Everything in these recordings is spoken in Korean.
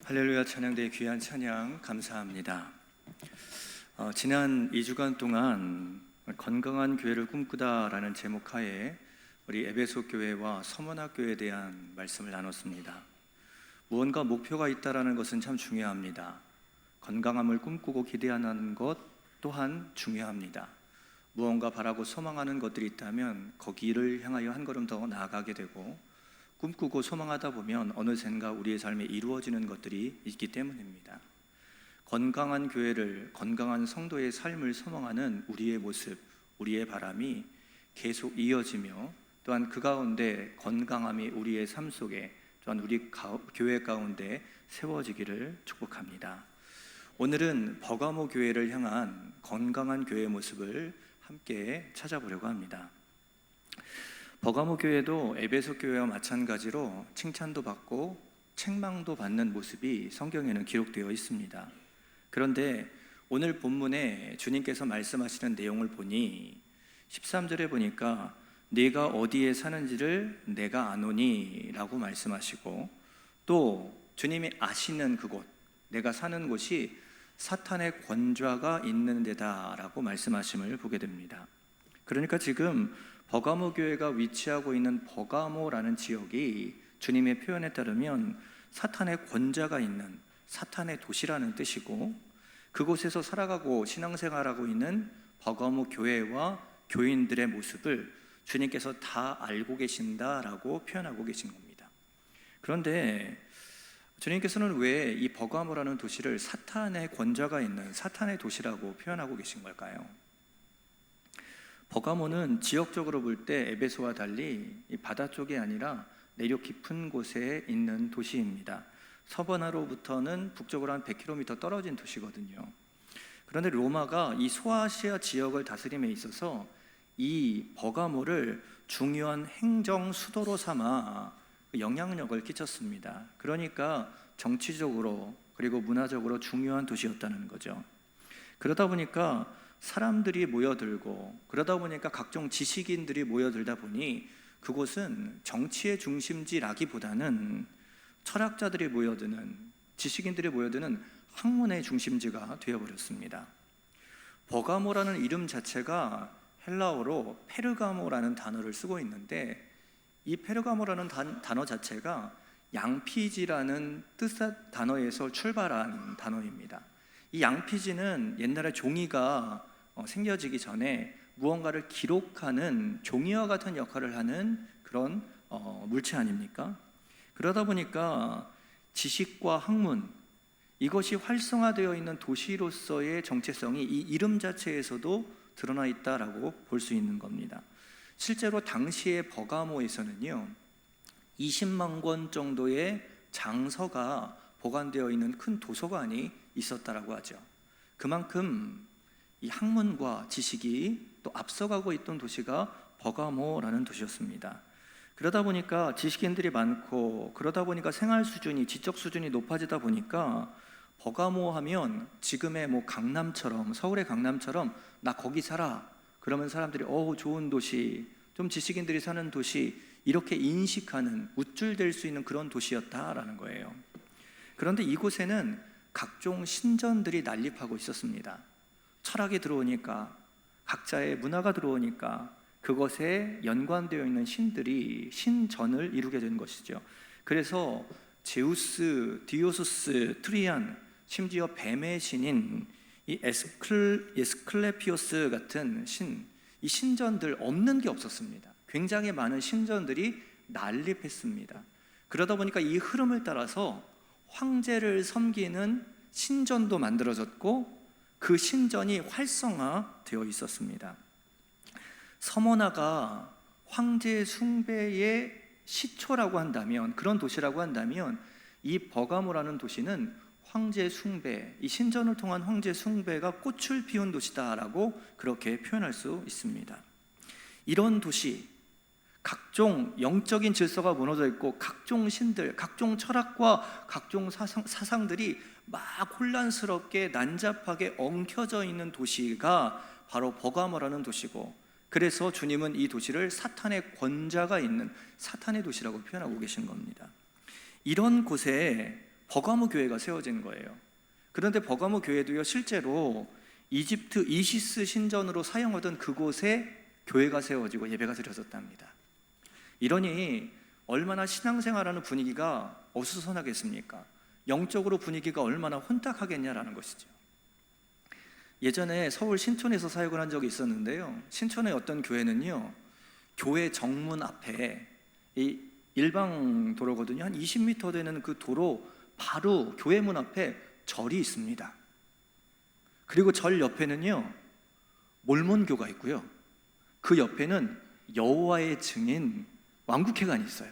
할렐루야. 찬양대의 귀한 찬양 감사합니다. 지난 2주간 동안 건강한 교회를 꿈꾸다라는 제목 하에 우리 에베소 교회와 서문학 교회에 대한 말씀을 나눴습니다. 무언가 목표가 있다라는 것은 참 중요합니다. 건강함을 꿈꾸고 기대하는 것 또한 중요합니다. 무언가 바라고 소망하는 것들이 있다면 거기를 향하여 한 걸음 더 나아가게 되고, 꿈꾸고 소망하다 보면 어느샌가 우리의 삶에 이루어지는 것들이 있기 때문입니다. 건강한 교회를, 건강한 성도의 삶을 소망하는 우리의 모습, 우리의 바람이 계속 이어지며, 또한 그 가운데 건강함이 우리의 삶 속에, 또한 우리 교회 가운데 세워지기를 축복합니다. 오늘은 버가모 교회를 향한 건강한 교회의 모습을 함께 찾아보려고 합니다. 버가모 교회도 에베소 교회와 마찬가지로 칭찬도 받고 책망도 받는 모습이 성경에는 기록되어 있습니다. 그런데 오늘 본문에 주님께서 말씀하시는 내용을 보니 13절에 보니까 네가 어디에 사는지를 내가 아노니 라고 말씀하시고, 또 주님이 아시는 그곳, 내가 사는 곳이 사탄의 권좌가 있는 데다 라고 말씀하심을 보게 됩니다. 그러니까 지금 버가모 교회가 위치하고 있는 버가모라는 지역이 주님의 표현에 따르면 사탄의 권좌가 있는 사탄의 도시라는 뜻이고, 그곳에서 살아가고 신앙생활하고 있는 버가모 교회와 교인들의 모습을 주님께서 다 알고 계신다라고 표현하고 계신 겁니다. 그런데 주님께서는 왜 이 버가모라는 도시를 사탄의 권좌가 있는 사탄의 도시라고 표현하고 계신 걸까요? 버가모는 지역적으로 볼 때 에베소와 달리 바다 쪽이 아니라 내륙 깊은 곳에 있는 도시입니다. 서번화로부터는 북쪽으로 한 100km 떨어진 도시거든요. 그런데 로마가 이 소아시아 지역을 다스림에 있어서 이 버가모를 중요한 행정 수도로 삼아 영향력을 끼쳤습니다. 그러니까 정치적으로 그리고 문화적으로 중요한 도시였다는 거죠. 그러다 보니까 사람들이 모여들고, 그러다 보니까 각종 지식인들이 모여들다 보니 그곳은 정치의 중심지라기보다는 철학자들이 모여드는, 지식인들이 모여드는 학문의 중심지가 되어버렸습니다. 버가모라는 이름 자체가 헬라어로 페르가모라는 단어를 쓰고 있는데, 이 페르가모라는 단어 자체가 양피지라는 뜻의 단어에서 출발한 단어입니다. 이 양피지는 옛날에 종이가 생겨지기 전에 무언가를 기록하는 종이와 같은 역할을 하는 그런 물체 아닙니까? 그러다 보니까 지식과 학문, 이것이 활성화되어 있는 도시로서의 정체성이 이 이름 자체에서도 드러나 있다라고 볼 수 있는 겁니다. 실제로 당시의 버가모에서는요, 20만 권 정도의 장서가 보관되어 있는 큰 도서관이 있었다라고 하죠. 그만큼 이 학문과 지식이 또 앞서가고 있던 도시가 버가모라는 도시였습니다. 그러다 보니까 지식인들이 많고, 그러다 보니까 생활 수준이, 지적 수준이 높아지다 보니까 버가모 하면 지금의 뭐 강남처럼, 서울의 강남처럼 나 거기 살아, 그러면 사람들이 좋은 도시, 좀 지식인들이 사는 도시, 이렇게 인식하는, 우쭐댈 수 있는 그런 도시였다라는 거예요. 그런데 이곳에는 각종 신전들이 난립하고 있었습니다. 철학이 들어오니까, 각자의 문화가 들어오니까 그것에 연관되어 있는 신들이 신전을 이루게 된 것이죠. 그래서 제우스, 디오수스, 트리안, 심지어 뱀의 신인 이 에스클레피오스 같은 신, 이 신전들 없는 게 없었습니다. 굉장히 많은 신전들이 난립했습니다. 그러다 보니까 이 흐름을 따라서 황제를 섬기는 신전도 만들어졌고, 그 신전이 활성화되어 있었습니다. 서머나가 황제 숭배의 시초라고 한다면, 그런 도시라고 한다면, 이 버가모라는 도시는 황제 숭배, 이 신전을 통한 황제 숭배가 꽃을 피운 도시다라고 그렇게 표현할 수 있습니다. 이런 도시, 각종 영적인 질서가 무너져 있고, 각종 신들, 각종 철학과 각종 사상들이 막 혼란스럽게 난잡하게 엉켜져 있는 도시가 바로 버가모라는 도시고, 그래서 주님은 이 도시를 사탄의 권좌가 있는 사탄의 도시라고 표현하고 계신 겁니다. 이런 곳에 버가모 교회가 세워진 거예요. 그런데 버가모 교회도요, 실제로 이집트 이시스 신전으로 사용하던 그곳에 교회가 세워지고 예배가 드려졌답니다. 이러니 얼마나 신앙생활하는 분위기가 어수선하겠습니까? 영적으로 분위기가 얼마나 혼탁하겠냐라는 것이죠. 예전에 서울 신촌에서 사역을 한 적이 있었는데요, 신촌의 어떤 교회는요, 교회 정문 앞에 이 일방 도로거든요, 한 20m 되는 그 도로 바로 교회 문 앞에 절이 있습니다. 그리고 절 옆에는요, 몰몬교가 있고요, 그 옆에는 여호와의 증인 왕국회관이 있어요.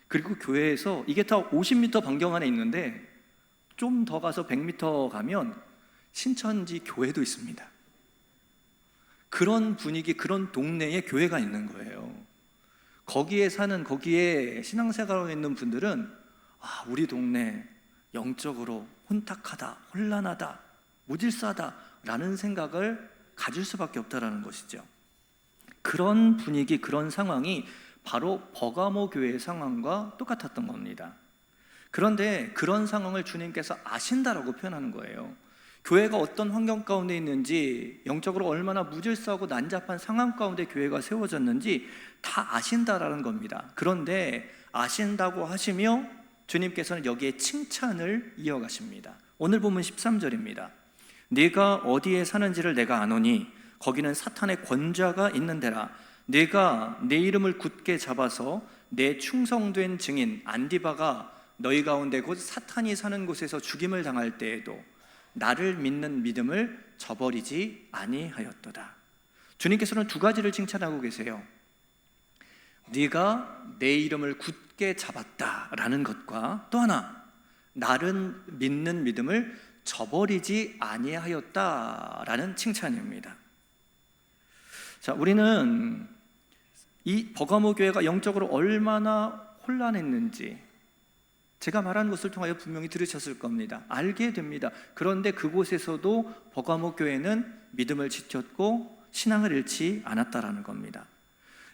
그리고 교회에서 이게 다 50m 반경 안에 있는데 좀 더 가서 100m 가면 신천지 교회도 있습니다. 그런 분위기, 그런 동네에 교회가 있는 거예요. 거기에 신앙생활하고 있는 분들은 우리 동네 영적으로 혼탁하다, 혼란하다, 무질서하다 라는 생각을 가질 수밖에 없다라는 것이죠. 그런 분위기, 그런 상황이 바로 버가모 교회의 상황과 똑같았던 겁니다. 그런데 그런 상황을 주님께서 아신다라고 표현하는 거예요. 교회가 어떤 환경 가운데 있는지, 영적으로 얼마나 무질서하고 난잡한 상황 가운데 교회가 세워졌는지 다 아신다라는 겁니다. 그런데 아신다고 하시며 주님께서는 여기에 칭찬을 이어가십니다. 오늘 본문 13절입니다. 네가 어디에 사는지를 내가 아노니 거기는 사탄의 권좌가 있는 데라. 네가 내 이름을 굳게 잡아서 내 충성된 증인 안디바가 너희 가운데 곧 사탄이 사는 곳에서 죽임을 당할 때에도 나를 믿는 믿음을 저버리지 아니하였도다. 주님께서는 두 가지를 칭찬하고 계세요. 네가 내 이름을 굳게 잡았다라는 것과 또 하나, 나를 믿는 믿음을 저버리지 아니하였다라는 칭찬입니다. 자, 우리는 이 버가모 교회가 영적으로 얼마나 혼란했는지 제가 말한 것을 통하여 분명히 들으셨을 겁니다. 알게 됩니다. 그런데 그곳에서도 버가모 교회는 믿음을 지켰고 신앙을 잃지 않았다라는 겁니다.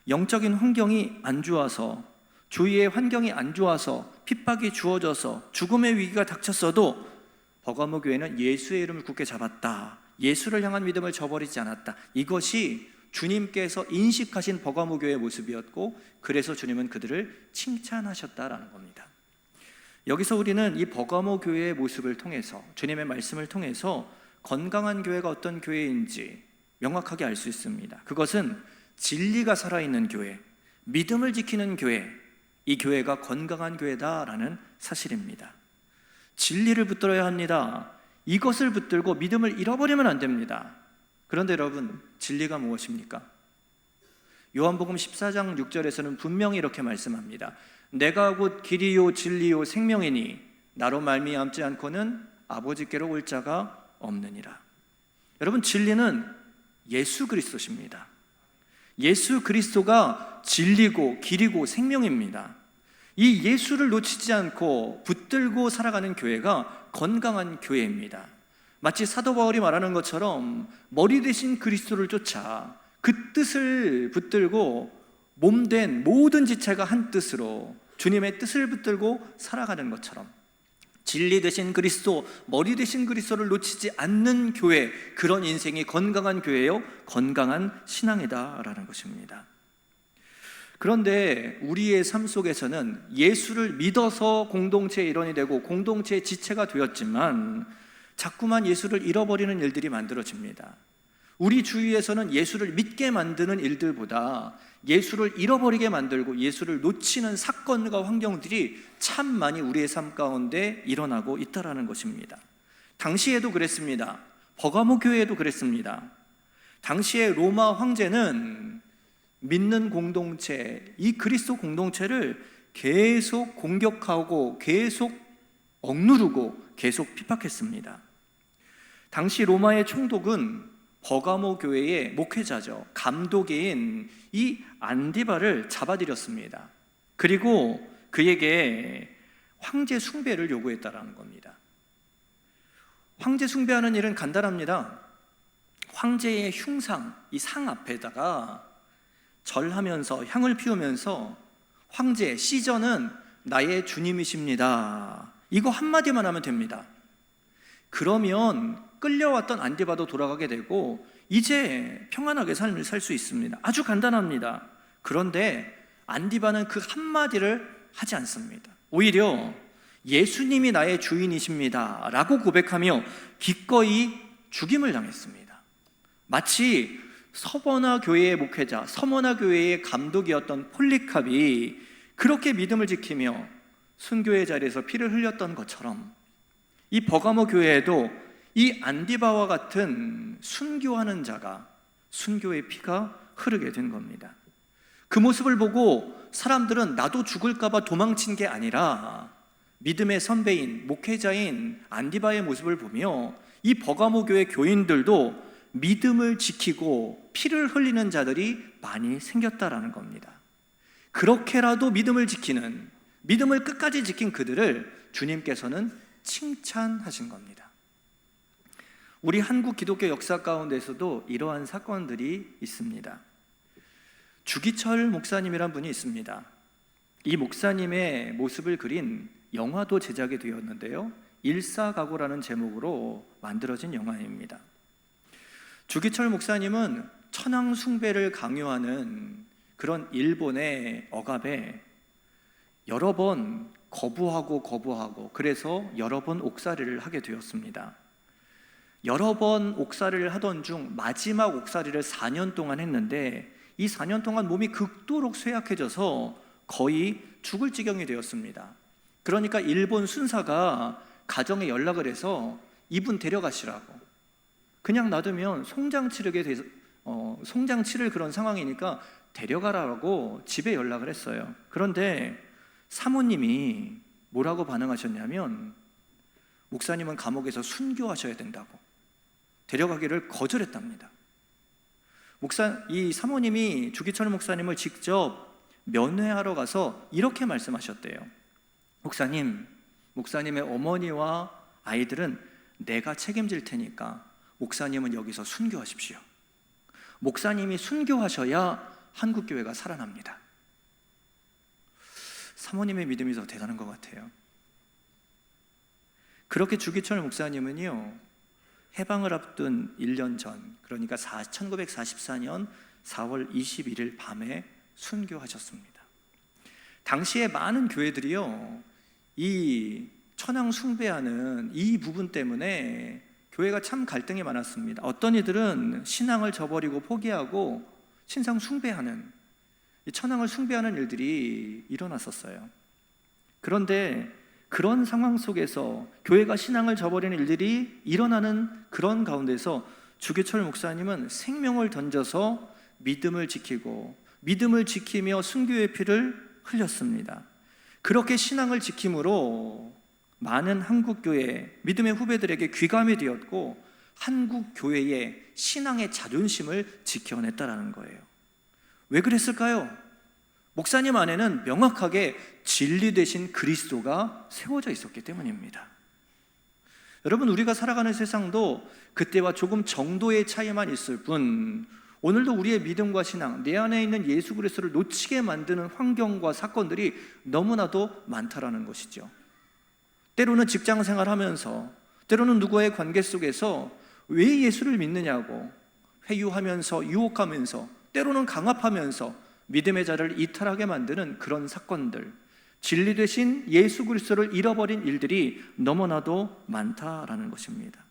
영적인 환경이 안 좋아서, 주위의 환경이 안 좋아서, 핍박이 주어져서 죽음의 위기가 닥쳤어도 버가모 교회는 예수의 이름을 굳게 잡았다, 예수를 향한 믿음을 저버리지 않았다. 이것이 주님께서 인식하신 버가모 교회의 모습이었고, 그래서 주님은 그들을 칭찬하셨다라는 겁니다. 여기서 우리는 이 버가모 교회의 모습을 통해서, 주님의 말씀을 통해서 건강한 교회가 어떤 교회인지 명확하게 알 수 있습니다. 그것은 진리가 살아있는 교회, 믿음을 지키는 교회, 이 교회가 건강한 교회다라는 사실입니다. 진리를 붙들어야 합니다. 이것을 붙들고 믿음을 잃어버리면 안 됩니다. 그런데 여러분, 진리가 무엇입니까? 요한복음 14장 6절에서는 분명히 이렇게 말씀합니다. 내가 곧 길이요 진리요 생명이니 나로 말미암지 않고는 아버지께로 올 자가 없느니라. 여러분, 진리는 예수 그리스도십니다. 예수 그리스도가 진리고 길이고 생명입니다. 이 예수를 놓치지 않고 붙들고 살아가는 교회가 건강한 교회입니다. 마치 사도 바울이 말하는 것처럼 머리 대신 그리스도를 쫓아 그 뜻을 붙들고 몸된 모든 지체가 한 뜻으로 주님의 뜻을 붙들고 살아가는 것처럼, 진리 되신 그리스도, 머리 되신 그리스도를 놓치지 않는 교회, 그런 인생이 건강한 교회요, 건강한 신앙이다라는 것입니다. 그런데 우리의 삶 속에서는 예수를 믿어서 공동체의 일원이 되고 공동체의 지체가 되었지만 자꾸만 예수를 잃어버리는 일들이 만들어집니다. 우리 주위에서는 예수를 믿게 만드는 일들보다 예수를 잃어버리게 만들고 예수를 놓치는 사건과 환경들이 참 많이 우리의 삶 가운데 일어나고 있다는 것입니다. 당시에도 그랬습니다. 버가모 교회에도 그랬습니다. 당시에 로마 황제는 믿는 공동체, 이 그리스도 공동체를 계속 공격하고 계속 억누르고 계속 핍박했습니다. 당시 로마의 총독은 버가모 교회의 목회자죠, 감독인 이 안디바를 잡아들였습니다. 그리고 그에게 황제 숭배를 요구했다라는 겁니다. 황제 숭배하는 일은 간단합니다. 황제의 흉상, 이 상 앞에다가 절하면서 향을 피우면서 황제, 시저는 나의 주님이십니다, 이거 한마디만 하면 됩니다. 그러면 끌려왔던 안디바도 돌아가게 되고 이제 평안하게 삶을 살 수 있습니다. 아주 간단합니다. 그런데 안디바는 그 한마디를 하지 않습니다. 오히려 예수님이 나의 주인이십니다 라고 고백하며 기꺼이 죽임을 당했습니다. 마치 서머나 교회의 목회자, 서머나 교회의 감독이었던 폴리캅이 그렇게 믿음을 지키며 순교의 자리에서 피를 흘렸던 것처럼 이 버가모 교회에도 이 안디바와 같은 순교하는 자가, 순교의 피가 흐르게 된 겁니다. 그 모습을 보고 사람들은 나도 죽을까봐 도망친 게 아니라 믿음의 선배인, 목회자인 안디바의 모습을 보며 이 버가모 교회 교인들도 믿음을 지키고 피를 흘리는 자들이 많이 생겼다라는 겁니다. 그렇게라도 믿음을 지키는, 믿음을 끝까지 지킨 그들을 주님께서는 칭찬하신 겁니다. 우리 한국 기독교 역사 가운데서도 이러한 사건들이 있습니다. 주기철 목사님이란 분이 있습니다. 이 목사님의 모습을 그린 영화도 제작이 되었는데요, 일사각오라는 제목으로 만들어진 영화입니다. 주기철 목사님은 천황 숭배를 강요하는 그런 일본의 억압에 여러 번 거부하고 그래서 여러 번 옥살이를 하게 되었습니다. 여러 번 옥살이를 하던 중 마지막 옥살이를 4년 동안 했는데 이 4년 동안 몸이 극도로 쇠약해져서 거의 죽을 지경이 되었습니다. 그러니까 일본 순사가 가정에 연락을 해서 이분 데려가시라고, 그냥 놔두면 송장 치를 그런 상황이니까 데려가라고 집에 연락을 했어요. 그런데 사모님이 뭐라고 반응하셨냐면 목사님은 감옥에서 순교하셔야 된다고 데려가기를 거절했답니다. 이 사모님이 주기철 목사님을 직접 면회하러 가서 이렇게 말씀하셨대요. 목사님의 어머니와 아이들은 내가 책임질 테니까 목사님은 여기서 순교하십시오. 목사님이 순교하셔야 한국교회가 살아납니다. 사모님의 믿음이 더 대단한 것 같아요. 그렇게 주기철 목사님은요, 해방을 앞둔 1년 전, 그러니까 1944년 4월 21일 밤에 순교하셨습니다. 당시에 많은 교회들이요, 이 천황 숭배하는 이 부분 때문에 교회가 참 갈등이 많았습니다. 어떤 이들은 신앙을 저버리고 포기하고 신상 숭배하는, 천황을 숭배하는 일들이 일어났었어요. 그런데 그런 상황 속에서 교회가 신앙을 저버리는 일들이 일어나는 그런 가운데서 주기철 목사님은 생명을 던져서 믿음을 지키고 믿음을 지키며 순교의 피를 흘렸습니다. 그렇게 신앙을 지킴으로 많은 한국교회 믿음의 후배들에게 귀감이 되었고 한국교회의 신앙의 자존심을 지켜냈다라는 거예요. 왜 그랬을까요? 목사님 안에는 명확하게 진리 되신 그리스도가 세워져 있었기 때문입니다. 여러분, 우리가 살아가는 세상도 그때와 조금 정도의 차이만 있을 뿐 오늘도 우리의 믿음과 신앙, 내 안에 있는 예수 그리스도를 놓치게 만드는 환경과 사건들이 너무나도 많다라는 것이죠. 때로는 직장 생활하면서, 때로는 누구와의 관계 속에서 왜 예수를 믿느냐고 회유하면서, 유혹하면서, 때로는 강압하면서 믿음의 자를 이탈하게 만드는 그런 사건들, 진리 되신 예수 그리스도를 잃어버린 일들이 너무나도 많다라는 것입니다.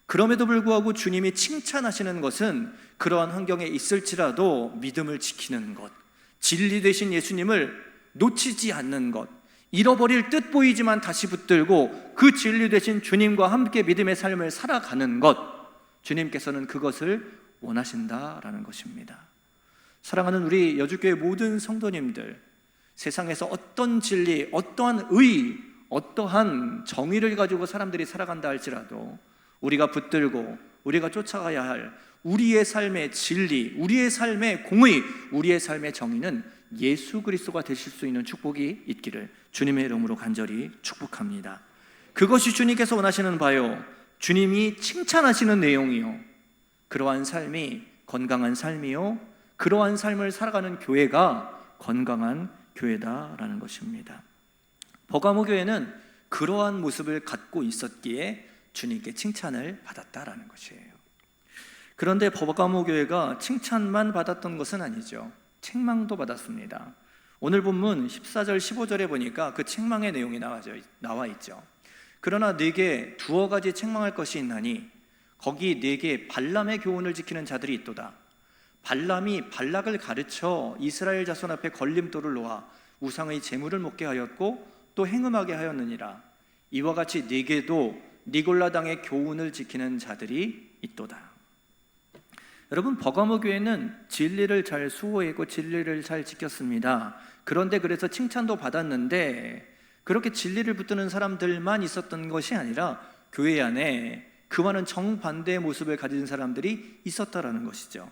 그럼에도 불구하고 주님이 칭찬하시는 것은 그러한 환경에 있을지라도 믿음을 지키는 것, 진리 되신 예수님을 놓치지 않는 것, 잃어버릴 듯 보이지만 다시 붙들고 그 진리 되신 주님과 함께 믿음의 삶을 살아가는 것, 주님께서는 그것을 원하신다라는 것입니다. 사랑하는 우리 여주교회 모든 성도님들, 세상에서 어떤 진리, 어떠한 의, 어떠한 정의를 가지고 사람들이 살아간다 할지라도 우리가 붙들고 우리가 쫓아가야 할 우리의 삶의 진리, 우리의 삶의 공의, 우리의 삶의 정의는 예수 그리스도가 되실 수 있는 축복이 있기를 주님의 이름으로 간절히 축복합니다. 그것이 주님께서 원하시는 바요, 주님이 칭찬하시는 내용이요, 그러한 삶이 건강한 삶이요, 그러한 삶을 살아가는 교회가 건강한 교회다라는 것입니다. 버가모 교회는 그러한 모습을 갖고 있었기에 주님께 칭찬을 받았다라는 것이에요. 그런데 버가모 교회가 칭찬만 받았던 것은 아니죠. 책망도 받았습니다. 오늘 본문 14절 15절에 보니까 그 책망의 내용이 나와 있죠. 그러나 네게 두어 가지 책망할 것이 있나니 거기 네게 발람의 교훈을 지키는 자들이 있도다. 발람이 발락을 가르쳐 이스라엘 자손 앞에 걸림돌을 놓아 우상의 제물을 먹게 하였고 또 행음하게 하였느니라. 이와 같이 네게도 니골라 당의 교훈을 지키는 자들이 있도다. 여러분, 버가모 교회는 진리를 잘 수호했고 진리를 잘 지켰습니다. 그런데 그래서 칭찬도 받았는데 그렇게 진리를 붙드는 사람들만 있었던 것이 아니라 교회 안에 그와는 정반대의 모습을 가진 사람들이 있었다라는 것이죠.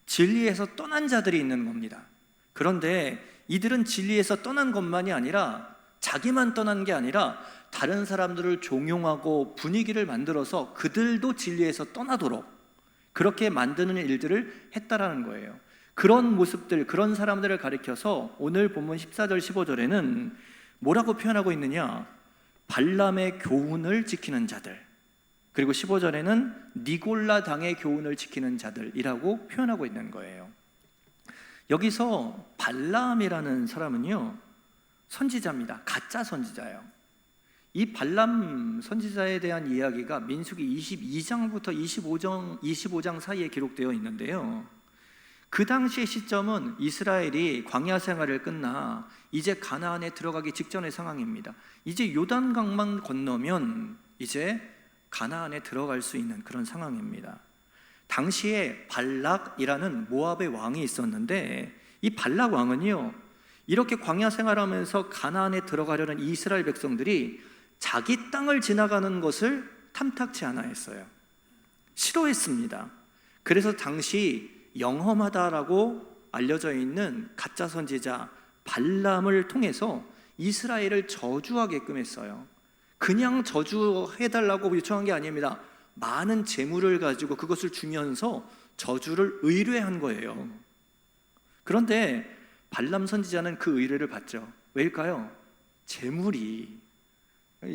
진리에서 떠난 자들이 있는 겁니다. 그런데 이들은 진리에서 떠난 것만이 아니라 자기만 떠난 게 아니라 다른 사람들을 종용하고 분위기를 만들어서 그들도 진리에서 떠나도록 그렇게 만드는 일들을 했다라는 거예요. 그런 모습들, 그런 사람들을 가리켜서 오늘 본문 14절 15절에는 뭐라고 표현하고 있느냐? 발람의 교훈을 지키는 자들, 그리고 15절에는 니골라 당의 교훈을 지키는 자들이라고 표현하고 있는 거예요. 여기서 발람이라는 사람은요, 선지자입니다. 가짜 선지자예요. 이 발람 선지자에 대한 이야기가 민수기 22장부터 25장 사이에 기록되어 있는데요, 그 당시의 시점은 이스라엘이 광야 생활을 끝나 이제 가나안에 들어가기 직전의 상황입니다. 이제 요단강만 건너면 이제 가나안에 들어갈 수 있는 그런 상황입니다. 당시에 발락이라는 모압의 왕이 있었는데 이 발락 왕은요, 이렇게 광야 생활하면서 가나안에 들어가려는 이스라엘 백성들이 자기 땅을 지나가는 것을 탐탁치 않아 했어요. 싫어했습니다. 그래서 당시 영험하다라고 알려져 있는 가짜 선지자 발람을 통해서 이스라엘을 저주하게끔 했어요. 그냥 저주해달라고 요청한 게 아닙니다. 많은 재물을 가지고 그것을 주면서 저주를 의뢰한 거예요. 그런데 발람 선지자는 그 의뢰를 받죠. 왜일까요? 재물이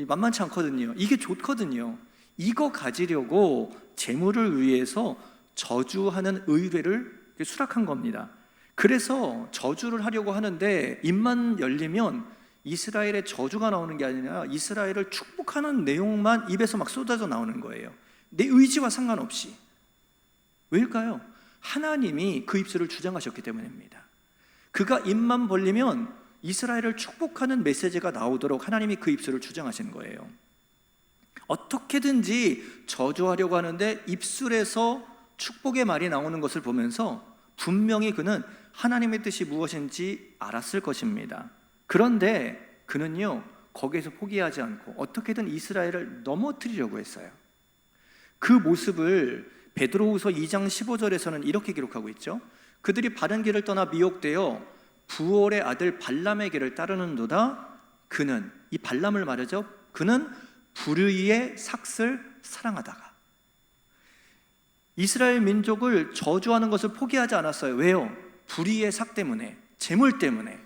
만만치 않거든요. 이게 좋거든요. 이거 가지려고 재물을 위해서 저주하는 의뢰를 수락한 겁니다. 그래서 저주를 하려고 하는데 입만 열리면 이스라엘의 저주가 나오는 게 아니라 이스라엘을 축복하는 내용만 입에서 막 쏟아져 나오는 거예요. 내 의지와 상관없이. 왜일까요? 하나님이 그 입술을 주장하셨기 때문입니다. 그가 입만 벌리면 이스라엘을 축복하는 메시지가 나오도록 하나님이 그 입술을 주장하신 거예요. 어떻게든지 저주하려고 하는데 입술에서 축복의 말이 나오는 것을 보면서 분명히 그는 하나님의 뜻이 무엇인지 알았을 것입니다. 그런데 그는요, 거기에서 포기하지 않고 어떻게든 이스라엘을 넘어뜨리려고 했어요. 그 모습을 베드로후서 2장 15절에서는 이렇게 기록하고 있죠. 그들이 바른 길을 떠나 미혹되어 부올의 아들 발람의 길을 따르는도다. 그는, 이 발람을 말하죠, 그는 불의의 삭을 사랑하다가 이스라엘 민족을 저주하는 것을 포기하지 않았어요. 왜요? 불의의 삭 때문에, 재물 때문에.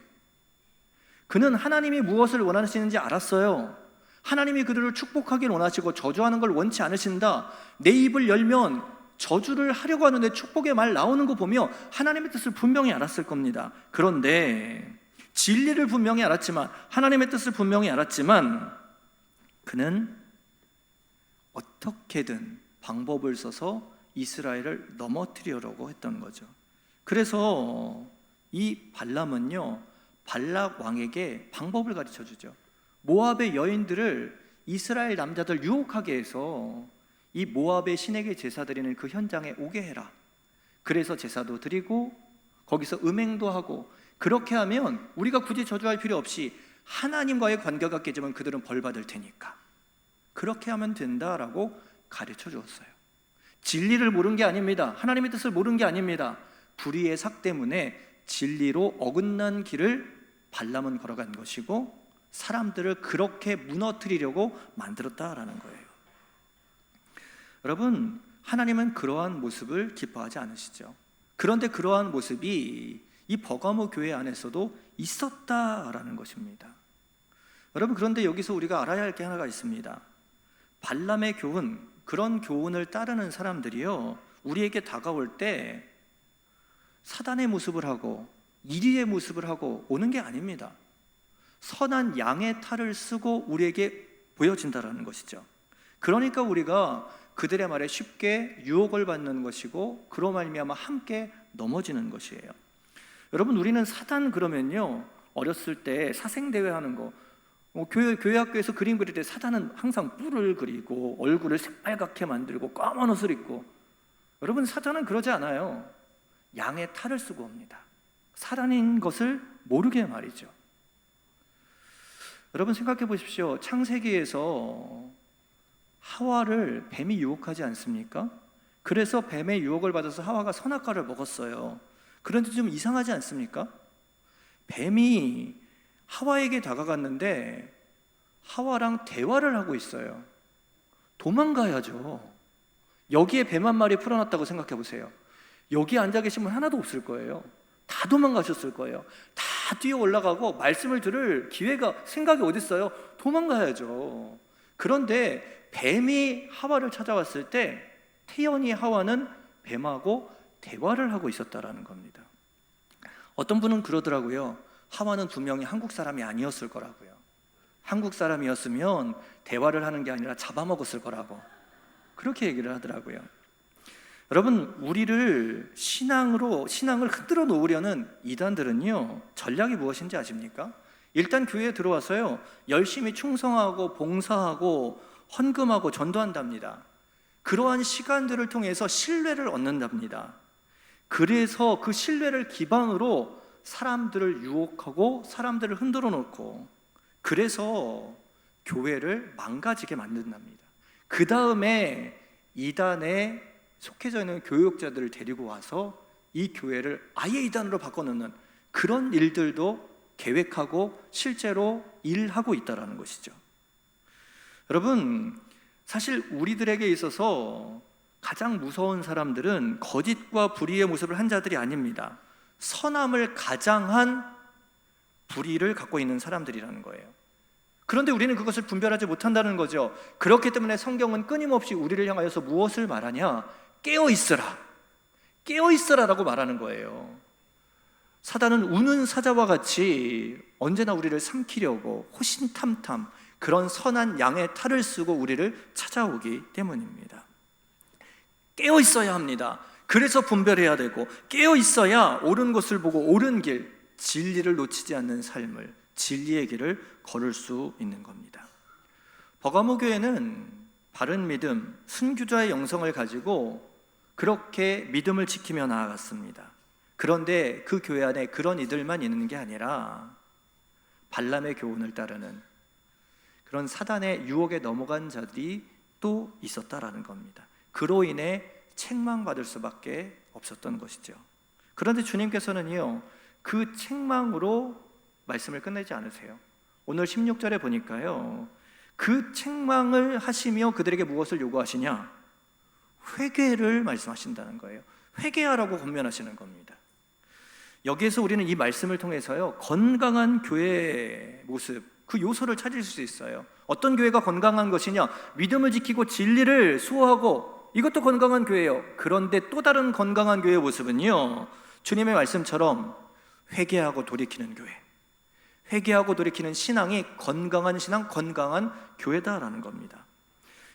그는 하나님이 무엇을 원하시는지 알았어요. 하나님이 그들을 축복하길 원하시고 저주하는 걸 원치 않으신다. 내 입을 열면 저주를 하려고 하는데 축복의 말 나오는 거 보며 하나님의 뜻을 분명히 알았을 겁니다. 그런데 진리를 분명히 알았지만, 하나님의 뜻을 분명히 알았지만 그는 어떻게든 방법을 써서 이스라엘을 넘어뜨리려고 했던 거죠. 그래서 이 발람은요, 발락 왕에게 방법을 가르쳐 주죠. 모압의 여인들을 이스라엘 남자들 유혹하게 해서 이 모압의 신에게 제사 드리는 그 현장에 오게 해라. 그래서 제사도 드리고 거기서 음행도 하고, 그렇게 하면 우리가 굳이 저주할 필요 없이 하나님과의 관계가 깨지면 그들은 벌 받을 테니까 그렇게 하면 된다라고 가르쳐 주었어요. 진리를 모른 게 아닙니다. 하나님의 뜻을 모른 게 아닙니다. 불의의 삭 때문에 진리로 어긋난 길을 발람은 걸어간 것이고 사람들을 그렇게 무너뜨리려고 만들었다라는 거예요. 여러분, 하나님은 그러한 모습을 기뻐하지 않으시죠. 그런데 그러한 모습이 이 버가모 교회 안에서도 있었다라는 것입니다. 여러분, 그런데 여기서 우리가 알아야 할 게 하나가 있습니다. 발람의 교훈, 그런 교훈을 따르는 사람들이요, 우리에게 다가올 때 사단의 모습을 하고 이리의 모습을 하고 오는 게 아닙니다. 선한 양의 탈을 쓰고 우리에게 보여진다라는 것이죠. 그러니까 우리가 그들의 말에 쉽게 유혹을 받는 것이고, 그로 말미암아 함께 넘어지는 것이에요. 여러분, 우리는 사단 그러면요, 어렸을 때 사생대회 하는 거, 교회 학교에서 그림 그릴 때 사단은 항상 뿔을 그리고 얼굴을 새빨갛게 만들고 까만 옷을 입고, 여러분, 사단은 그러지 않아요. 양의 탈을 쓰고 옵니다. 사단인 것을 모르게 말이죠. 여러분, 생각해 보십시오. 창세기에서 하와를 뱀이 유혹하지 않습니까? 그래서 뱀의 유혹을 받아서 하와가 선악과를 먹었어요. 그런데 좀 이상하지 않습니까? 뱀이 하와에게 다가갔는데 하와랑 대화를 하고 있어요. 도망가야죠. 여기에 뱀 한 마리 풀어놨다고 생각해 보세요. 여기에 앉아 계신 분 하나도 없을 거예요. 다 도망가셨을 거예요. 다 뛰어 올라가고 말씀을 들을 기회가, 생각이 어디 있어요? 도망가야죠. 그런데 뱀이 하와를 찾아왔을 때 태연히 하와는 뱀하고 대화를 하고 있었다라는 겁니다. 어떤 분은 그러더라고요. 하와는 분명히 한국 사람이 아니었을 거라고요. 한국 사람이었으면 대화를 하는 게 아니라 잡아먹었을 거라고, 그렇게 얘기를 하더라고요. 여러분, 우리를 신앙을 흔들어 놓으려는 이단들은요, 전략이 무엇인지 아십니까? 일단 교회에 들어와서요, 열심히 충성하고 봉사하고 헌금하고 전도한답니다. 그러한 시간들을 통해서 신뢰를 얻는답니다. 그래서 그 신뢰를 기반으로 사람들을 유혹하고 사람들을 흔들어 놓고, 그래서 교회를 망가지게 만든답니다. 그 다음에 이단에 속해져 있는 교육자들을 데리고 와서 이 교회를 아예 이단으로 바꿔놓는 그런 일들도 계획하고 실제로 일하고 있다는 것이죠. 여러분, 사실 우리들에게 있어서 가장 무서운 사람들은 거짓과 불의의 모습을 한 자들이 아닙니다. 선함을 가장한 불의를 갖고 있는 사람들이라는 거예요. 그런데 우리는 그것을 분별하지 못한다는 거죠. 그렇기 때문에 성경은 끊임없이 우리를 향하여서 무엇을 말하냐? 깨어있어라, 깨어있어라라고 말하는 거예요. 사단은 우는 사자와 같이 언제나 우리를 삼키려고 호신탐탐 그런 선한 양의 탈을 쓰고 우리를 찾아오기 때문입니다. 깨어있어야 합니다. 그래서 분별해야 되고, 깨어있어야 옳은 것을 보고 옳은 길, 진리를 놓치지 않는 삶을, 진리의 길을 걸을 수 있는 겁니다. 버가모 교회는 바른 믿음, 순교자의 영성을 가지고 그렇게 믿음을 지키며 나아갔습니다. 그런데 그 교회 안에 그런 이들만 있는 게 아니라 발람의 교훈을 따르는 그런 사단의 유혹에 넘어간 자들이 또 있었다라는 겁니다. 그로 인해 책망받을 수밖에 없었던 것이죠. 그런데 주님께서는요, 그 책망으로 말씀을 끝내지 않으세요. 오늘 16절에 보니까요, 그 책망을 하시며 그들에게 무엇을 요구하시냐? 회개를 말씀하신다는 거예요. 회개하라고 권면하시는 겁니다. 여기에서 우리는 이 말씀을 통해서요, 건강한 교회의 모습, 그 요소를 찾을 수 있어요. 어떤 교회가 건강한 것이냐? 믿음을 지키고 진리를 수호하고, 이것도 건강한 교회예요. 그런데 또 다른 건강한 교회의 모습은요, 주님의 말씀처럼 회개하고 돌이키는 교회, 회개하고 돌이키는 신앙이 건강한 신앙, 건강한 교회다라는 겁니다.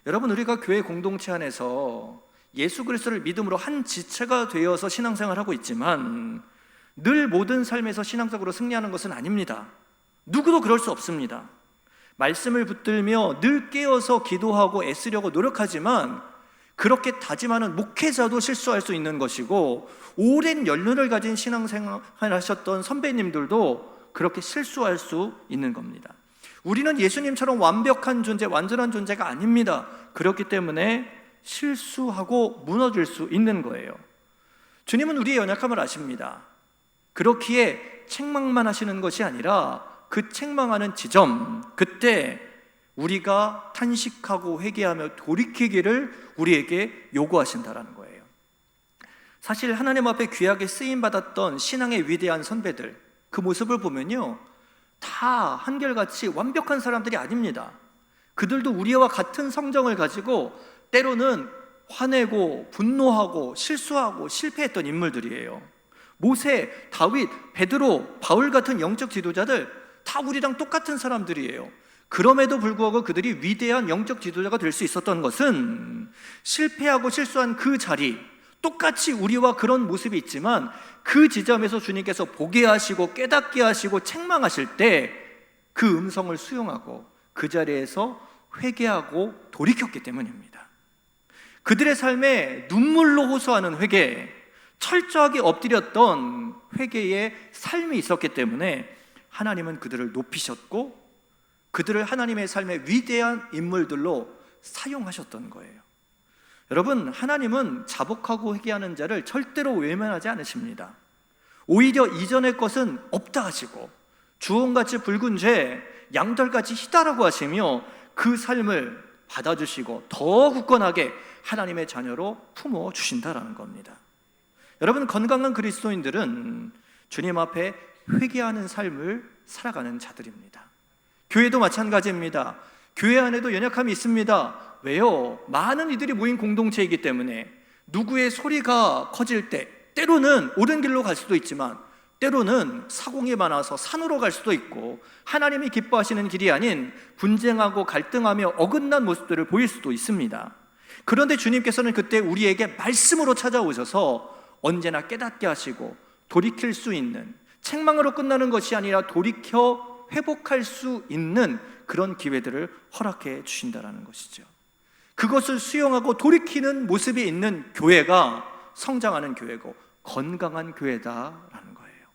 여러분, 우리가 교회 공동체 안에서 예수 그리스도를 믿음으로 한 지체가 되어서 신앙생활을 하고 있지만 늘 모든 삶에서 신앙적으로 승리하는 것은 아닙니다. 누구도 그럴 수 없습니다. 말씀을 붙들며 늘 깨어서 기도하고 애쓰려고 노력하지만 그렇게 다짐하는 목회자도 실수할 수 있는 것이고, 오랜 연륜을 가진 신앙생활을 하셨던 선배님들도 그렇게 실수할 수 있는 겁니다. 우리는 예수님처럼 완벽한 존재, 완전한 존재가 아닙니다. 그렇기 때문에 실수하고 무너질 수 있는 거예요. 주님은 우리의 연약함을 아십니다. 그렇기에 책망만 하시는 것이 아니라 그 책망하는 지점, 그때 우리가 탄식하고 회개하며 돌이키기를 우리에게 요구하신다라는 거예요. 사실 하나님 앞에 귀하게 쓰임받았던 신앙의 위대한 선배들, 그 모습을 보면요, 다 한결같이 완벽한 사람들이 아닙니다. 그들도 우리와 같은 성정을 가지고 때로는 화내고 분노하고 실수하고 실패했던 인물들이에요. 모세, 다윗, 베드로, 바울 같은 영적 지도자들 다 우리랑 똑같은 사람들이에요. 그럼에도 불구하고 그들이 위대한 영적 지도자가 될 수 있었던 것은 실패하고 실수한 그 자리, 똑같이 우리와 그런 모습이 있지만 그 지점에서 주님께서 보게 하시고 깨닫게 하시고 책망하실 때 그 음성을 수용하고 그 자리에서 회개하고 돌이켰기 때문입니다. 그들의 삶에 눈물로 호소하는 회개, 철저하게 엎드렸던 회개의 삶이 있었기 때문에 하나님은 그들을 높이셨고 그들을 하나님의 삶의 위대한 인물들로 사용하셨던 거예요. 여러분, 하나님은 자복하고 회개하는 자를 절대로 외면하지 않으십니다. 오히려 이전의 것은 없다 하시고 주홍같이 붉은 죄, 양털같이 희다라고 하시며 그 삶을 받아주시고 더 굳건하게 하나님의 자녀로 품어주신다라는 겁니다. 여러분, 건강한 그리스도인들은 주님 앞에 회개하는 삶을 살아가는 자들입니다. 교회도 마찬가지입니다. 교회 안에도 연약함이 있습니다. 왜요? 많은 이들이 모인 공동체이기 때문에 누구의 소리가 커질 때 때로는 옳은 길로 갈 수도 있지만 때로는 사공이 많아서 산으로 갈 수도 있고 하나님이 기뻐하시는 길이 아닌 분쟁하고 갈등하며 어긋난 모습들을 보일 수도 있습니다. 그런데 주님께서는 그때 우리에게 말씀으로 찾아오셔서 언제나 깨닫게 하시고 돌이킬 수 있는, 책망으로 끝나는 것이 아니라 돌이켜 회복할 수 있는 그런 기회들을 허락해 주신다는 것이죠. 그것을 수용하고 돌이키는 모습이 있는 교회가 성장하는 교회고 건강한 교회다라는 거예요.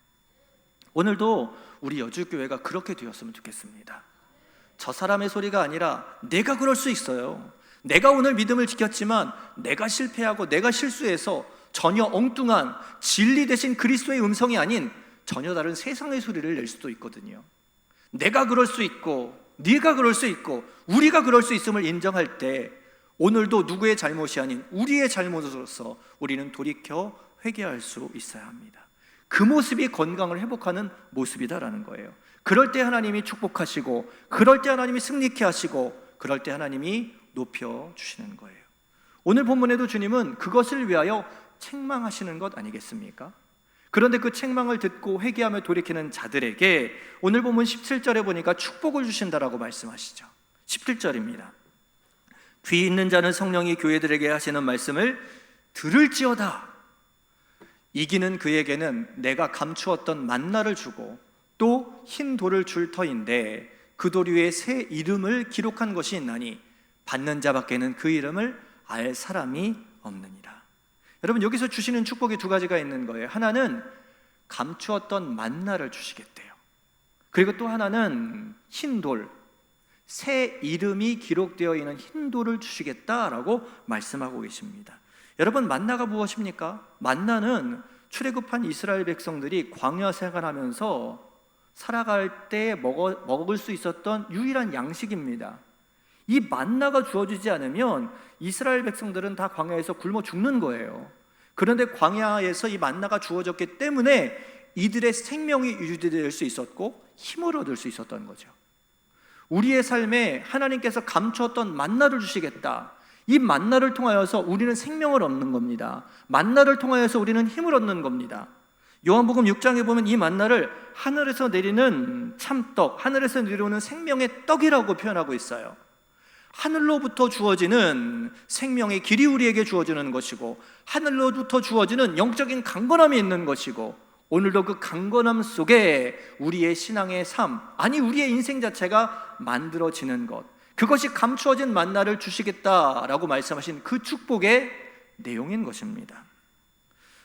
오늘도 우리 여주교회가 그렇게 되었으면 좋겠습니다. 저 사람의 소리가 아니라 내가 그럴 수 있어요. 내가 오늘 믿음을 지켰지만 내가 실패하고 내가 실수해서 전혀 엉뚱한 진리 대신 그리스도의 음성이 아닌 전혀 다른 세상의 소리를 낼 수도 있거든요. 내가 그럴 수 있고 네가 그럴 수 있고 우리가 그럴 수 있음을 인정할 때 오늘도 누구의 잘못이 아닌 우리의 잘못으로서 우리는 돌이켜 회개할 수 있어야 합니다. 그 모습이 건강을 회복하는 모습이다라는 거예요. 그럴 때 하나님이 축복하시고 그럴 때 하나님이 승리케 하시고 그럴 때 하나님이 높여주시는 거예요. 오늘 본문에도 주님은 그것을 위하여 책망하시는 것 아니겠습니까? 그런데 그 책망을 듣고 회개하며 돌이키는 자들에게 오늘 본문 17절에 보니까 축복을 주신다라고 말씀하시죠. 17절입니다. 귀 있는 자는 성령이 교회들에게 하시는 말씀을 들을지어다. 이기는 그에게는 내가 감추었던 만나를 주고 또 흰 돌을 줄 터인데 그 돌 위에 새 이름을 기록한 것이 있나니 받는 자밖에는 그 이름을 알 사람이 없느니라. 여러분, 여기서 주시는 축복이 두 가지가 있는 거예요. 하나는 감추었던 만나를 주시겠대요. 그리고 또 하나는 흰 돌, 새 이름이 기록되어 있는 흰 돌을 주시겠다라고 말씀하고 계십니다. 여러분, 만나가 무엇입니까? 만나는 출애굽한 이스라엘 백성들이 광야 생활하면서 살아갈 때 먹을 수 있었던 유일한 양식입니다. 이 만나가 주어지지 않으면 이스라엘 백성들은 다 광야에서 굶어 죽는 거예요. 그런데 광야에서 이 만나가 주어졌기 때문에 이들의 생명이 유지될 수 있었고 힘을 얻을 수 있었던 거죠. 우리의 삶에 하나님께서 감추었던 만나를 주시겠다. 이 만나를 통하여서 우리는 생명을 얻는 겁니다. 만나를 통하여서 우리는 힘을 얻는 겁니다. 요한복음 6장에 보면 이 만나를 하늘에서 내리는 참떡, 하늘에서 내려오는 생명의 떡이라고 표현하고 있어요. 하늘로부터 주어지는 생명의 길이 우리에게 주어지는 것이고 하늘로부터 주어지는 영적인 강건함이 있는 것이고 오늘도 그 강건함 속에 우리의 신앙의 삶, 아니 우리의 인생 자체가 만들어지는 것, 그것이 감추어진 만나를 주시겠다라고 말씀하신 그 축복의 내용인 것입니다.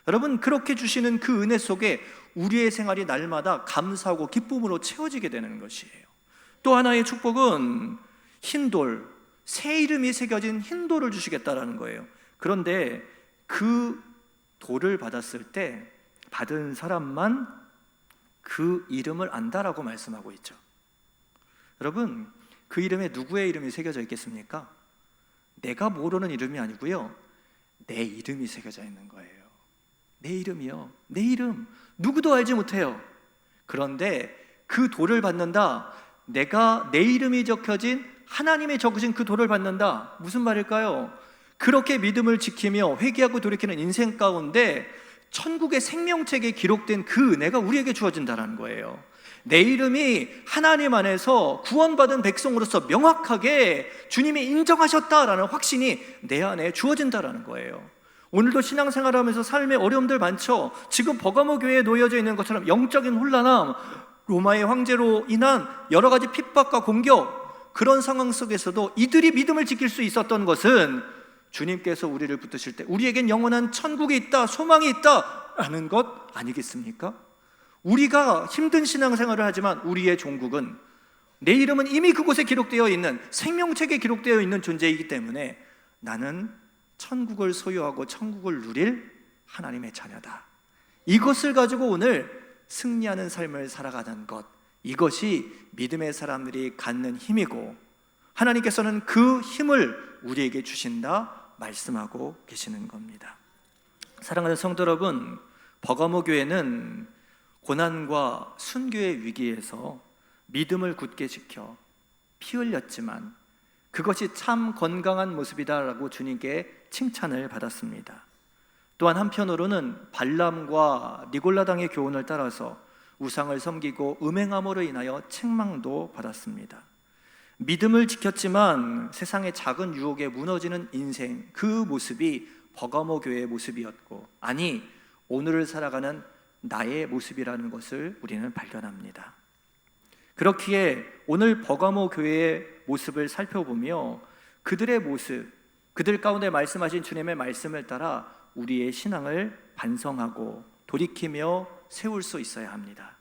여러분, 그렇게 주시는 그 은혜 속에 우리의 생활이 날마다 감사하고 기쁨으로 채워지게 되는 것이에요. 또 하나의 축복은 흰돌, 새 이름이 새겨진 흰돌을 주시겠다라는 거예요. 그런데 그 돌을 받았을 때 받은 사람만 그 이름을 안다라고 말씀하고 있죠. 여러분, 그 이름에 누구의 이름이 새겨져 있겠습니까? 내가 모르는 이름이 아니고요, 내 이름이 새겨져 있는 거예요. 내 이름이요. 내 이름 누구도 알지 못해요. 그런데 그 돌을 받는다. 내가 내 이름이 적혀진 하나님의 적으신 그 돌을 받는다. 무슨 말일까요? 그렇게 믿음을 지키며 회개하고 돌이키는 인생 가운데 천국의 생명책에 기록된 그 은혜가 우리에게 주어진다는 거예요. 내 이름이 하나님 안에서 구원받은 백성으로서 명확하게 주님이 인정하셨다라는 확신이 내 안에 주어진다는 거예요. 오늘도 신앙생활을 하면서 삶의 어려움들 많죠. 지금 버가모 교회에 놓여져 있는 것처럼 영적인 혼란함, 로마의 황제로 인한 여러 가지 핍박과 공격, 그런 상황 속에서도 이들이 믿음을 지킬 수 있었던 것은 주님께서 우리를 붙드실 때 우리에겐 영원한 천국이 있다, 소망이 있다라는 것 아니겠습니까? 우리가 힘든 신앙생활을 하지만 우리의 종국은, 내 이름은 이미 그곳에 기록되어 있는 생명책에 기록되어 있는 존재이기 때문에 나는 천국을 소유하고 천국을 누릴 하나님의 자녀다. 이것을 가지고 오늘 승리하는 삶을 살아가는 것, 이것이 믿음의 사람들이 갖는 힘이고 하나님께서는 그 힘을 우리에게 주신다 말씀하고 계시는 겁니다. 사랑하는 성도 여러분, 버가모 교회는 고난과 순교의 위기에서 믿음을 굳게 지켜 피 흘렸지만 그것이 참 건강한 모습이다라고 주님께 칭찬을 받았습니다. 또한 한편으로는 발람과 니골라당의 교훈을 따라서 우상을 섬기고 음행함으로 인하여 책망도 받았습니다. 믿음을 지켰지만 세상의 작은 유혹에 무너지는 인생, 그 모습이 버가모 교회의 모습이었고, 아니 오늘을 살아가는 나의 모습이라는 것을 우리는 발견합니다. 그렇기에 오늘 버가모 교회의 모습을 살펴보며 그들의 모습, 그들 가운데 말씀하신 주님의 말씀을 따라 우리의 신앙을 반성하고 돌이키며 세울 수 있어야 합니다.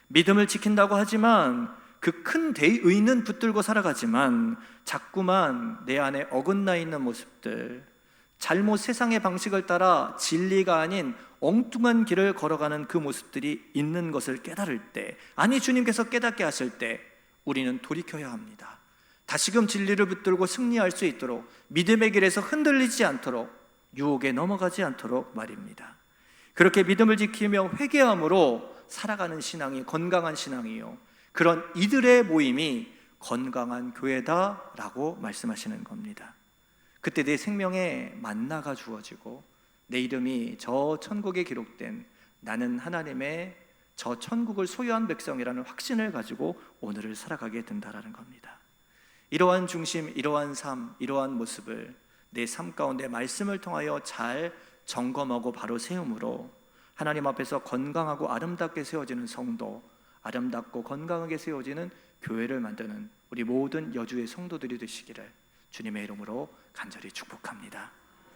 믿음을 지킨다고 하지만 그 큰 대의는 붙들고 살아가지만 자꾸만 내 안에 어긋나 있는 모습들, 잘못 세상의 방식을 따라 진리가 아닌 엉뚱한 길을 걸어가는 그 모습들이 있는 것을 깨달을 때, 아니 주님께서 깨닫게 하실 때 우리는 돌이켜야 합니다. 다시금 진리를 붙들고 승리할 수 있도록, 믿음의 길에서 흔들리지 않도록, 유혹에 넘어가지 않도록 말입니다. 그렇게 믿음을 지키며 회개함으로 살아가는 신앙이 건강한 신앙이요, 그런 이들의 모임이 건강한 교회다라고 말씀하시는 겁니다. 그때 내 생명에 만나가 주어지고 내 이름이 저 천국에 기록된 나는 하나님의 저 천국을 소유한 백성이라는 확신을 가지고 오늘을 살아가게 된다라는 겁니다. 이러한 중심, 이러한 삶, 이러한 모습을 내 삶 가운데 말씀을 통하여 잘 점검하고 바로 세움으로 하나님 앞에서 건강하고 아름답게 세워지는 성도, 아름답고 건강하게 세워지는 교회를 만드는 우리 모든 여주의 성도들이 되시기를 주님의 이름으로 간절히 축복합니다.